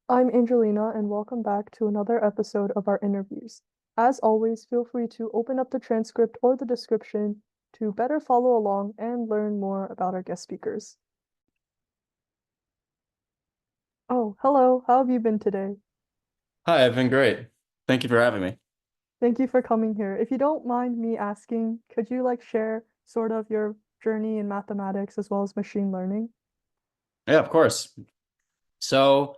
I'm Angelina, and welcome back to another episode of our interviews. As always, feel free to open up the transcript or the description to better follow along and learn more about our guest speakers. Oh, hello, how have you been today? Hi, I've been great. Thank you for having me. Thank you for coming here. If you don't mind me asking, could you share sort of your journey in mathematics as well as machine learning? Yeah, of course. So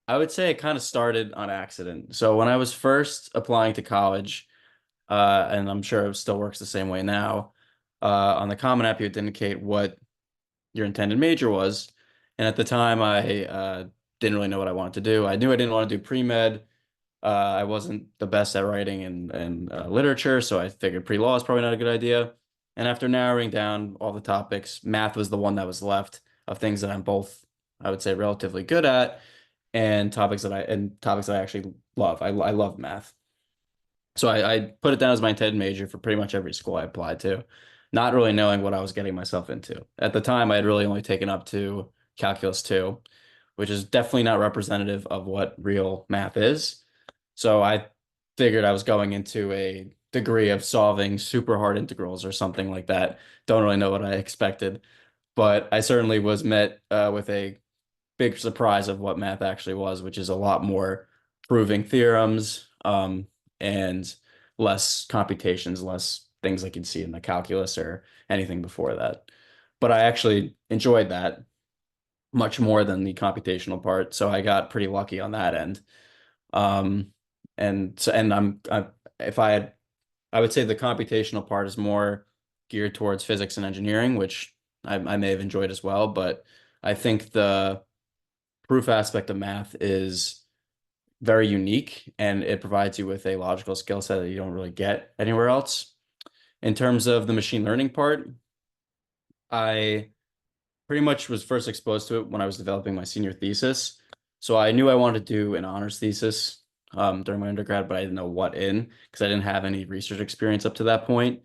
I would say it kind of started on accident. So when I was first applying to college, and I'm sure it still works the same way now, on the Common App, you had to indicate what your intended major was. And at the time, I didn't really know what I wanted to do. I knew I didn't want to do pre-med. I wasn't the best at writing and literature, so I figured pre-law is probably not a good idea. And after narrowing down all the topics, math was the one that was left of things that I'm both, I would say, relatively good at, and topics that I actually love. I love math. So I put it down as my intended major for pretty much every school I applied to, not really knowing what I was getting myself into. At the time, I had really only taken up to Calculus 2, which is definitely not representative of what real math is. So I figured I was going into a degree of solving super hard integrals or something like that. Don't really know what I expected, but I certainly was met with a big surprise of what math actually was, which is a lot more proving theorems, and less computations, less things like you'd see in the calculus or anything before that. But I actually enjoyed that much more than the computational part, so I got pretty lucky on that end. Um, and if I had, I would say the computational part is more geared towards physics and engineering, which I may have enjoyed as well, but I think the proof aspect of math is very unique and it provides you with a logical skill set that you don't really get anywhere else. In terms of the machine learning part, I pretty much was first exposed to it when I was developing my senior thesis. So I knew I wanted to do an honors thesis during my undergrad, but I didn't know what in because I didn't have any research experience up to that point.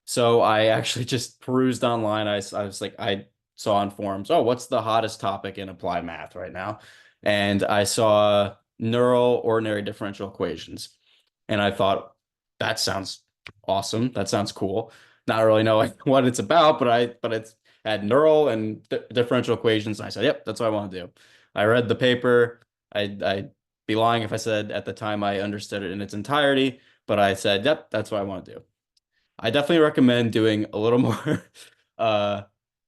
So I actually just perused online. I was like, I saw on forums, oh, what's the hottest topic in applied math right now? And I saw neural ordinary differential equations. And I thought, that sounds awesome. That sounds cool. Not really knowing what it's about, but it's had neural and differential equations. And I said, yep, that's what I want to do. I read the paper. I'd be lying if I said at the time I understood it in its entirety, but I said, yep, that's what I want to do. I definitely recommend doing a little more uh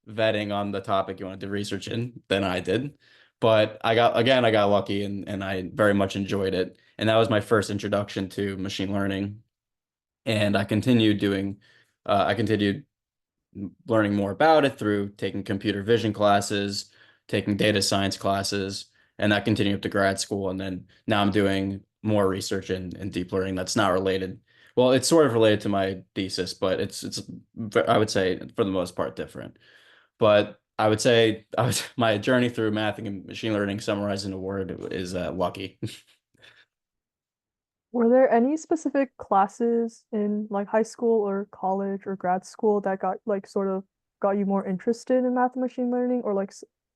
vetting on the topic you want to do research in than I did. But I got lucky and I very much enjoyed it. And that was my first introduction to machine learning. And I continued learning more about it through taking computer vision classes, taking data science classes, and that continued up to grad school. And then now I'm doing more research in deep learning that's not related. Well, it's sort of related to my thesis, but it's I would say for the most part different. But my journey through math and machine learning summarized in a word is lucky. Were there any specific classes in high school or college or grad school that got sort of got you more interested in math and machine learning or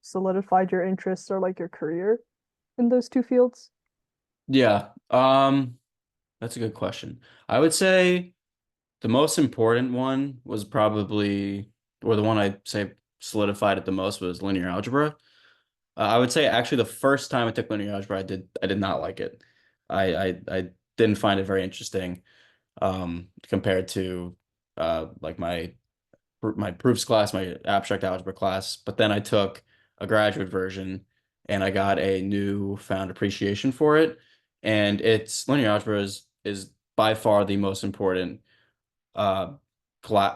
solidified your interests or your career in those two fields? Yeah, that's a good question. I would say the most important one was probably, or the one I'd say solidified it the most was linear algebra. I would say actually the first time I took linear algebra, I did not like it. I didn't find it very interesting compared to like my proofs class, my abstract algebra class. But then I took a graduate version and I got a newfound appreciation for it. And it's linear algebra is by far the most important uh,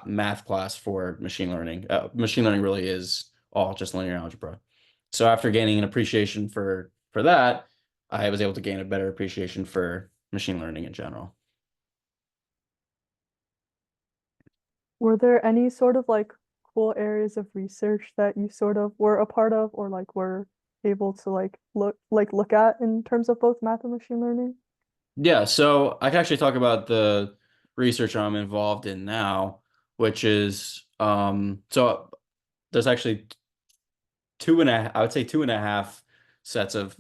math class for machine learning. Machine learning really is all just linear algebra. So after gaining an appreciation for that, I was able to gain a better appreciation for machine learning in general. Were there any sort of cool areas of research that you sort of were a part of or were able to look at in terms of both math and machine learning? Yeah, so I can actually talk about the research I'm involved in now, which is there's actually I would say two and a half sets of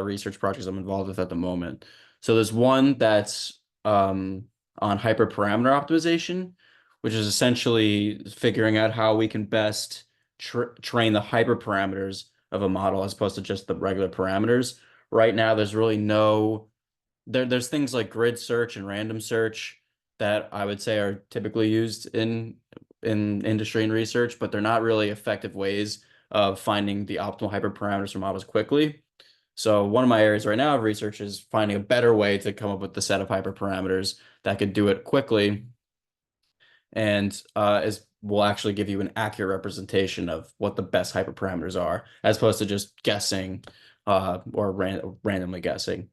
research projects I'm involved with at the moment. So there's one that's on hyperparameter optimization, which is essentially figuring out how we can best train the hyperparameters of a model as opposed to just the regular parameters. Right now, there's really no there's things like grid search and random search that I would say are typically used in industry and research, but they're not really effective ways of finding the optimal hyperparameters for models quickly. So one of my areas right now of research is finding a better way to come up with the set of hyperparameters that could do it quickly and is will actually give you an accurate representation of what the best hyperparameters are, as opposed to just guessing or randomly guessing.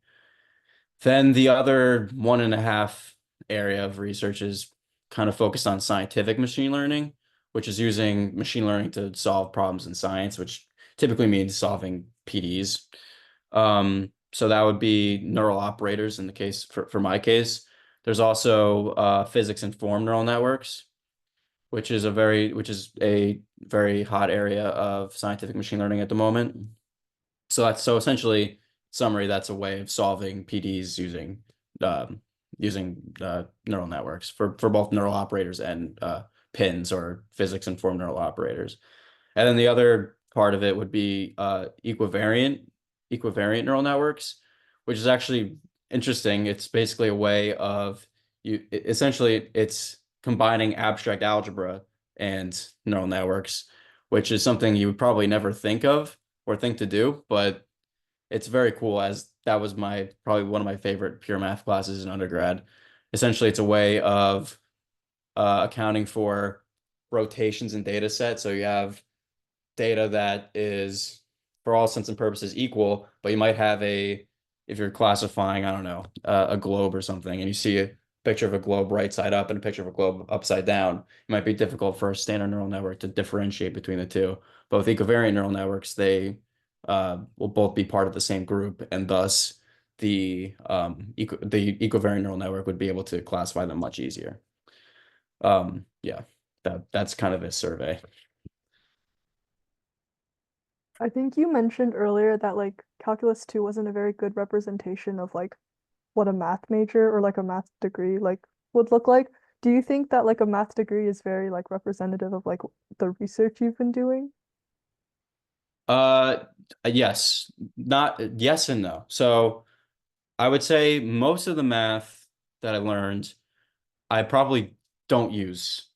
Then the other one and a half area of research is kind of focused on scientific machine learning, which is using machine learning to solve problems in science, which typically means solving PDs. So that would be neural operators in the case for my case. There's also physics informed neural networks, which is a very hot area of scientific machine learning at the moment. So essentially, summary, that's a way of solving PDs um, using neural networks for both neural operators and pins or physics informed neural operators. And then the other part of it would be equivariant neural networks, which is actually interesting. It's basically a way of essentially it's combining abstract algebra and neural networks, which is something you would probably never think of or think to do, but it's very cool as that was my probably one of my favorite pure math classes in undergrad. Essentially, it's a way of accounting for rotations in data sets. So you have data that is, for all intents and purposes, equal, but you might have if you're classifying, I don't know, a globe or something, and you see a picture of a globe right side up and a picture of a globe upside down, it might be difficult for a standard neural network to differentiate between the two. But with equivariant neural networks, they will both be part of the same group, and thus the equivariant neural network would be able to classify them much easier. Yeah, that's kind of a survey. I think you mentioned earlier that like calculus 2 wasn't a very good representation of like what a math major or like a math degree like would look like. Do you think that like a math degree is very like representative of like the research you've been doing? Uh, yes, not yes and no. So I would say most of the math that I learned, I probably don't use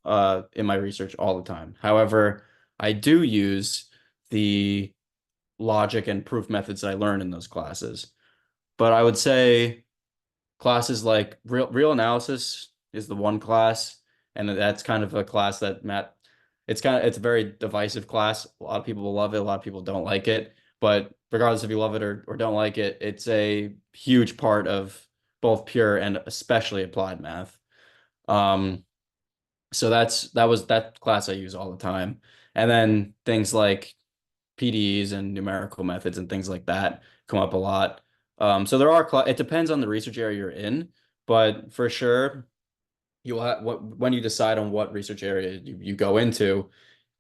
in my research all the time. However, I do use the logic and proof methods that I learned in those classes. But I would say classes like real analysis is the one class, and that's kind of a class that Matt. It's a very divisive class. A lot of people will love it, a lot of people don't like it. But regardless if you love it or don't like it, it's a huge part of both pure and especially applied math. Um, so that class I use all the time. And then things like PDEs and numerical methods and things like that come up a lot. So there are it depends on the research area you're in, but for sure you'll have when you decide on what research area you go into,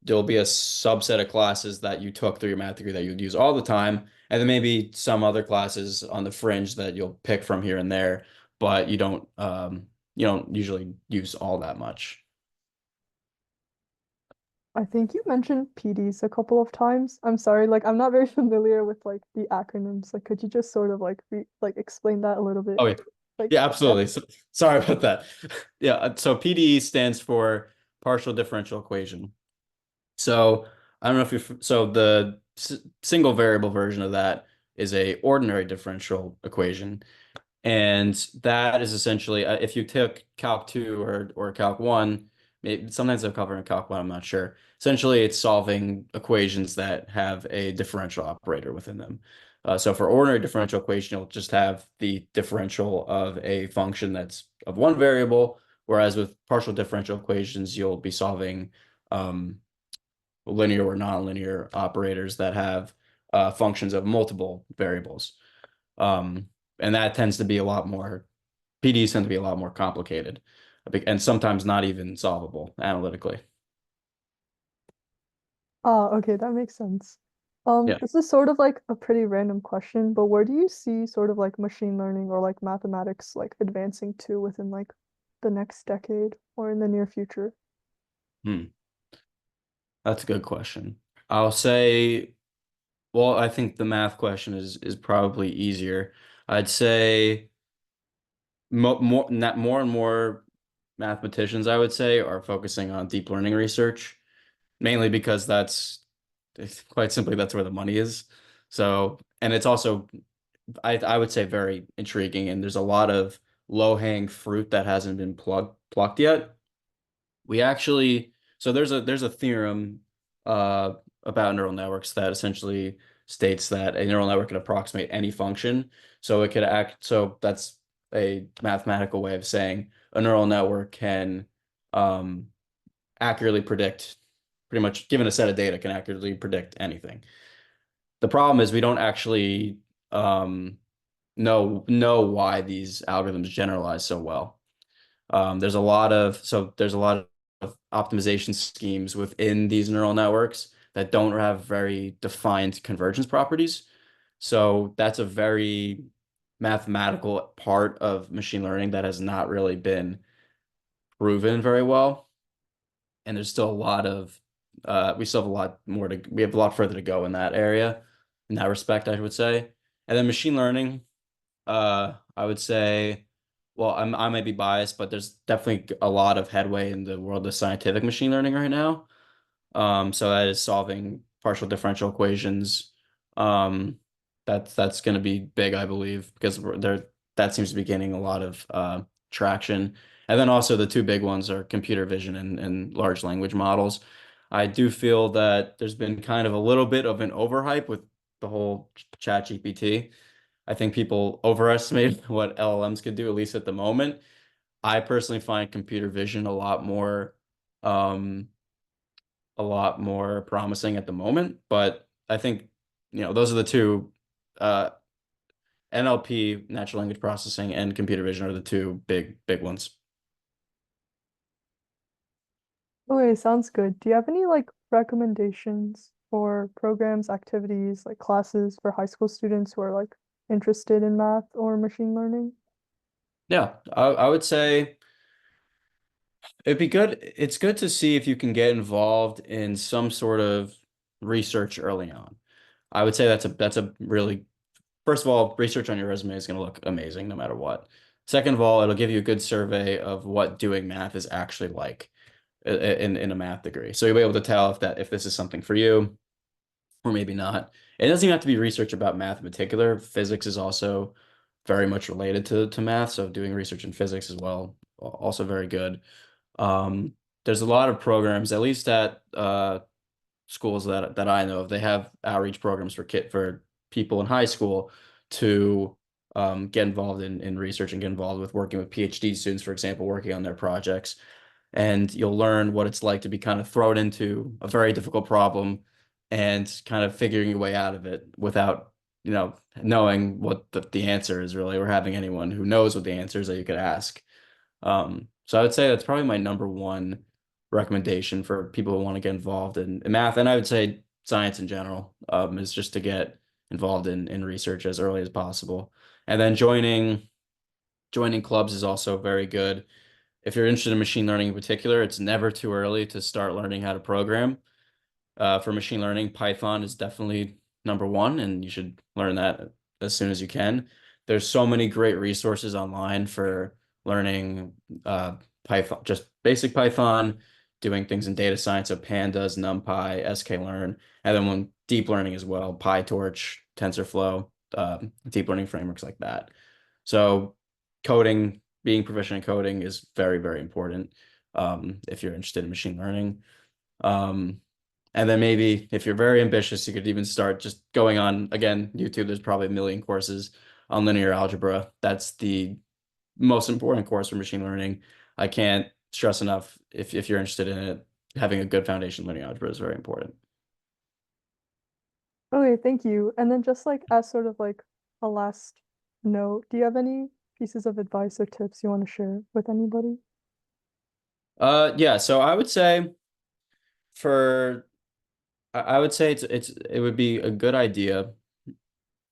there'll be a subset of classes that you took through your math degree that you'd use all the time, and then maybe some other classes on the fringe that you'll pick from here and there, but you don't usually use all that much. I think you mentioned PDs a couple of times. I'm sorry, like I'm not very familiar with like the acronyms. Like could you just sort of like explain that a little bit? Oh yeah. Like Yeah, yeah. absolutely. So, sorry about that. Yeah, so PDE stands for partial differential equation. So I don't know if so the single variable version of that is a ordinary differential equation. And that is essentially if you took Calc 2 or Calc 1, maybe, sometimes they'll cover in Calc 1, I'm not sure. Essentially, it's solving equations that have a differential operator within them. So for ordinary differential equation, you'll just have the differential of a function that's of one variable, whereas with partial differential equations, you'll be solving linear or nonlinear operators that have functions of multiple variables. And that tends to be a lot more, PDs tend to be a lot more complicated and sometimes not even solvable analytically. Oh, okay, that makes sense. Yeah. This is sort of like a pretty random question, but where do you see sort of like machine learning or like mathematics like advancing to within like the next decade or in the near future? Hmm. That's a good question. I'll say, well, I think the math question is probably easier. I'd say more and more mathematicians, I would say, are focusing on deep learning research, mainly because quite simply that's where the money is. So, and it's also I would say very intriguing, and there's a lot of low-hanging fruit that hasn't been plucked yet. We actually so there's a theorem uh about neural networks that essentially states that a neural network can approximate any function. So it could act so that's a mathematical way of saying a neural network can um accurately predict pretty much given a set of data can accurately predict anything. The problem is we don't actually um know why these algorithms generalize so well. There's a lot of optimization schemes within these neural networks that don't have very defined convergence properties. So that's a very mathematical part of machine learning that has not really been proven very well. And there's still a lot of we still have a lot more to we have a lot further to go in that area, in that respect, I would say. And then machine learning, I would say, well, I may be biased, but there's definitely a lot of headway in the world of scientific machine learning right now. So that is solving partial differential equations. Um, that's going to be big, I believe, because that seems to be gaining a lot of traction. And then also the two big ones are computer vision and large language models. I do feel that there's been kind of a little bit of an overhype with the whole chat GPT. I think people overestimate what LLMs could do, at least at the moment. I personally find computer vision um, a lot more promising at the moment. But I think, those are the two, uh, NLP, natural language processing, and computer vision are the two big ones. Okay, sounds good. Do you have any like recommendations for programs, activities, like classes for high school students who are like interested in math or machine learning? Yeah, I would say it'd be good. It's good to see if you can get involved in some sort of research early on. I would say that's a really first of all, research on your resume is going to look amazing no matter what. Second of all, it'll give you a good survey of what doing math is actually like in a math degree. So you'll be able to tell if this is something for you or maybe not. It doesn't even have to be research about math in particular. Physics is also very much related to math, so doing research in physics as well also very good. Um, there's a lot of programs, at least at schools that I know of, they have outreach programs for people in high school to get involved in research and get involved with working with PhD students, for example, working on their projects. And you'll learn what it's like to be kind of thrown into a very difficult problem and kind of figuring your way out of it without, knowing what the answer is really, or having anyone who knows what the answer is that you could ask. So I would say that's probably my number one recommendation for people who want to get involved in math, and I would say science in general, is just to get involved in research as early as possible. And then joining clubs is also very good. If you're interested in machine learning in particular, it's never too early to start learning how to program. For machine learning, Python is definitely number one, and you should learn that as soon as you can. There's so many great resources online for learning Python, just basic Python, doing things in data science, so Pandas, NumPy, sklearn, and then when deep learning as well, PyTorch, TensorFlow, deep learning frameworks like that. So coding, being proficient in coding is very, very important if you're interested in machine learning. Um, and then maybe if you're very ambitious, you could even start just going on, again, YouTube. There's probably a million courses on linear algebra. That's the most important course for machine learning. I can't stress enough if you're interested in it, having a good foundation in linear algebra is very important. Okay, thank you. And then just like as sort of like a last note, do you have any pieces of advice or tips you want to share with anybody? Yeah, so I would say for I would say it would be a good idea.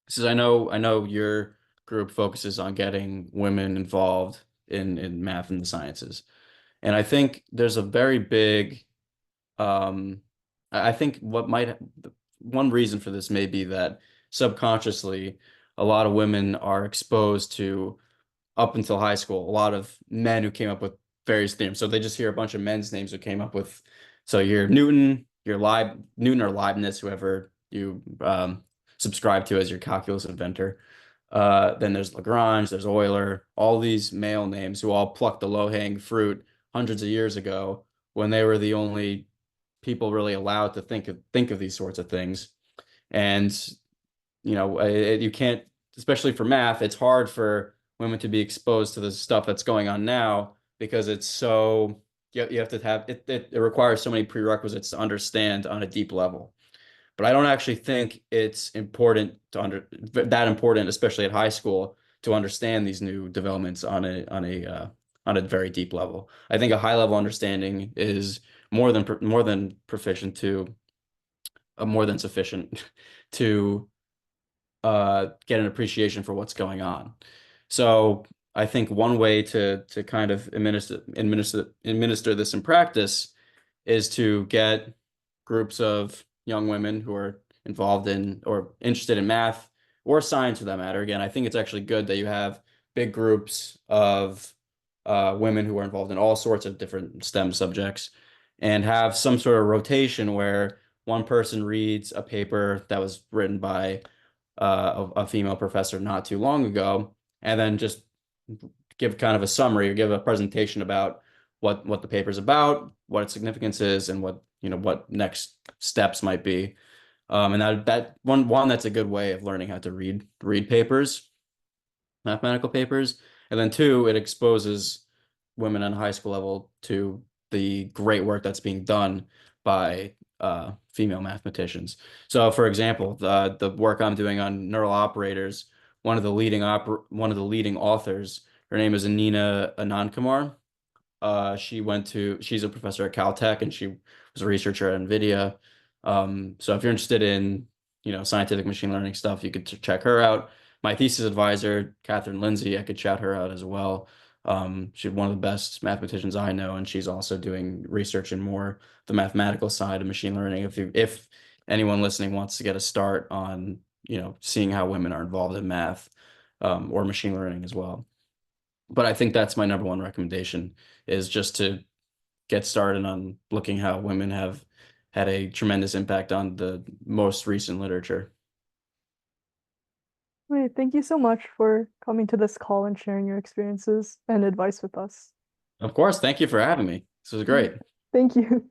Because I know your group focuses on getting women involved in math and the sciences. And I think there's a very big I think one reason for this may be that subconsciously a lot of women are exposed to, up until high school, a lot of men who came up with various theorems. So they just hear a bunch of men's names who came up with. So you're Newton or Leibniz, whoever you subscribe to as your calculus inventor. Then there's Lagrange, there's Euler, all these male names who all plucked the low-hanging fruit hundreds of years ago when they were the only people really allowed to think of these sorts of things. And you can't, especially for math, it's hard for women to be exposed to the stuff that's going on now because it's so you have to have it requires so many prerequisites to understand on a deep level. But I don't actually think it's important that important, especially at high school, to understand these new developments on a very deep level. I think a high level understanding is more than proficient to more than sufficient to get an appreciation for what's going on. So I think one way to kind of administer this in practice is to get groups of young women who are involved in or interested in math or science for that matter. Again, I think it's actually good that you have big groups of women who are involved in all sorts of different STEM subjects and have some sort of rotation where one person reads a paper that was written by a female professor not too long ago, and then just give kind of a summary or give a presentation about what the paper's about, what its significance is, and what next steps might be. And that one that's a good way of learning how to read papers, mathematical papers, and then two, it exposes women on a high school level to the great work that's being done by female mathematicians. So, for example, the work I'm doing on neural operators, one of the leading authors, her name is Anina Anandkumar. She's a professor at Caltech and she was a researcher at NVIDIA. So if you're interested in, scientific machine learning stuff, you could check her out. My thesis advisor, Catherine Lindsay, I could shout her out as well. She's one of the best mathematicians I know, and she's also doing research in more the mathematical side of machine learning. If anyone listening wants to get a start on, seeing how women are involved in math, or machine learning as well. But I think that's my number one recommendation is just to get started on looking how women have had a tremendous impact on the most recent literature. Wait, thank you so much for coming to this call and sharing your experiences and advice with us. Of course, thank you for having me. This was Mm, great. thank you.